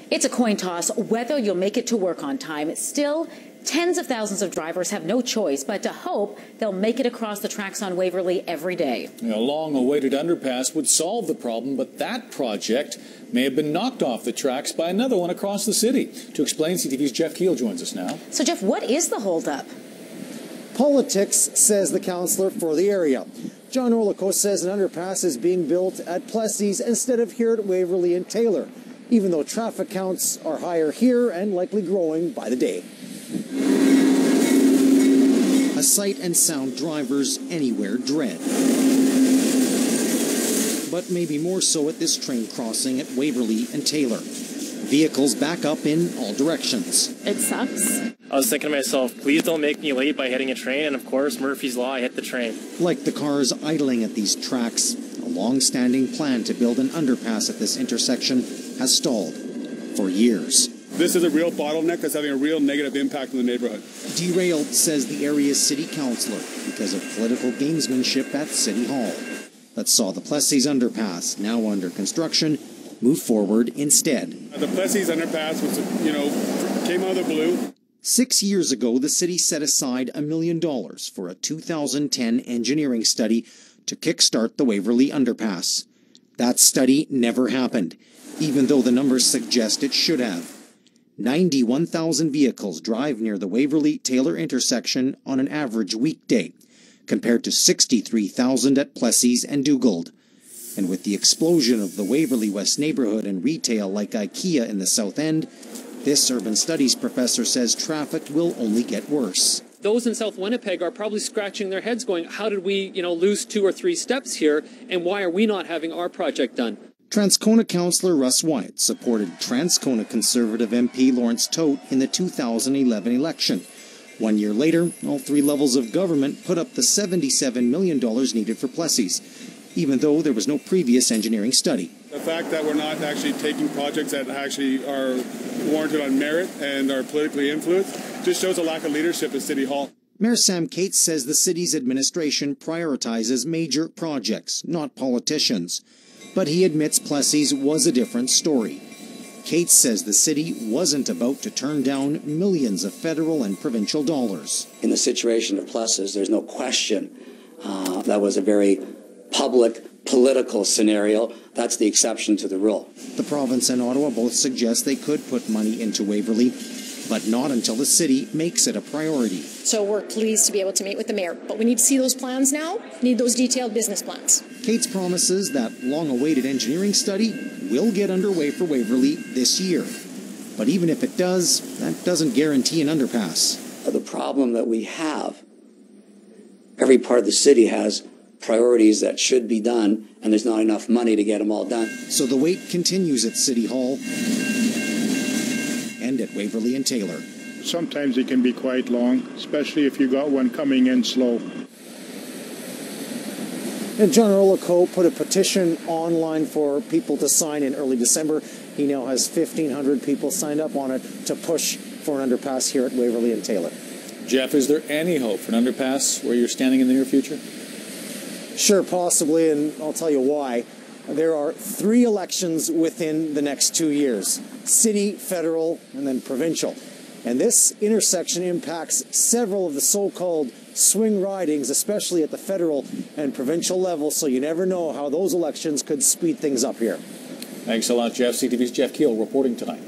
It's a coin toss whether you'll make it to work on time. Still, tens of thousands of drivers have no choice but to hope they'll make it across the tracks on Waverley every day. A long-awaited underpass would solve the problem, but that project may have been knocked off the tracks by another one across the city. To explain, CTV's Jeff Keel joins us now. So, Jeff, what is the holdup? Politics, says the councillor for the area. John Orlico says an underpass is being built at Plessis instead of here at Waverley and Taylor, even though traffic counts are higher here and likely growing by the day. A sight and sound drivers anywhere dread. But maybe more so at this train crossing at Waverley and Taylor. Vehicles back up in all directions. It sucks. I was thinking to myself, please don't make me late by hitting a train, and of course, Murphy's Law, I hit the train. Like the cars idling at these tracks, a long-standing plan to build an underpass at this intersection has stalled for years. This is a real bottleneck that's having a real negative impact on the neighborhood. Derailed, says the area's city councillor, because of political gamesmanship at City Hall. That saw the Plessis underpass, now under construction, move forward instead. The Plessis underpass was, came out of the blue. 6 years ago, the city set aside $1 million for a 2010 engineering study to kickstart the Waverley underpass. That study never happened, even though the numbers suggest it should have. 91,000 vehicles drive near the Waverley-Taylor intersection on an average weekday, compared to 63,000 at Plessis and Dugald. And with the explosion of the Waverley West neighborhood and retail like IKEA in the South End, this urban studies professor says traffic will only get worse. Those in South Winnipeg are probably scratching their heads going, how did we, lose 2 or 3 steps here, and why are we not having our project done? Transcona councillor Russ Wyatt supported Transcona Conservative MP Lawrence Tote in the 2011 election. 1 year later, all 3 levels of government put up the $77 million needed for Plessis, even though there was no previous engineering study. The fact that we're not actually taking projects that actually are warranted on merit and are politically influenced just shows a lack of leadership at City Hall. Mayor Sam Cates says the city's administration prioritizes major projects, not politicians. But he admits Plessis was a different story. Cates says the city wasn't about to turn down millions of federal and provincial dollars. In the situation of Plessis, there's no question that was a very public, political scenario. That's the exception to the rule. The province and Ottawa both suggest they could put money into Waverley, but not until the city makes it a priority. So we're pleased to be able to meet with the mayor, but we need to see those plans now, need those detailed business plans. Cates promises that long-awaited engineering study will get underway for Waverley this year. But even if it does, that doesn't guarantee an underpass. The problem that we have, every part of the city has priorities that should be done, and there's not enough money to get them all done. So the wait continues at City Hall and at Waverley and Taylor. Sometimes it can be quite long, especially if you got one coming in slow. And John Orlico put a petition online for people to sign in early December. He now has 1,500 people signed up on it to push for an underpass here at Waverley and Taylor. Jeff, is there any hope for an underpass where you're standing in the near future? Sure, possibly, and I'll tell you why. There are 3 elections within the next 2 years: city, federal, and then provincial. And this intersection impacts several of the so-called swing ridings, especially at the federal and provincial level, so you never know how those elections could speed things up here. Thanks a lot, Jeff. CTV's Jeff Keel reporting tonight.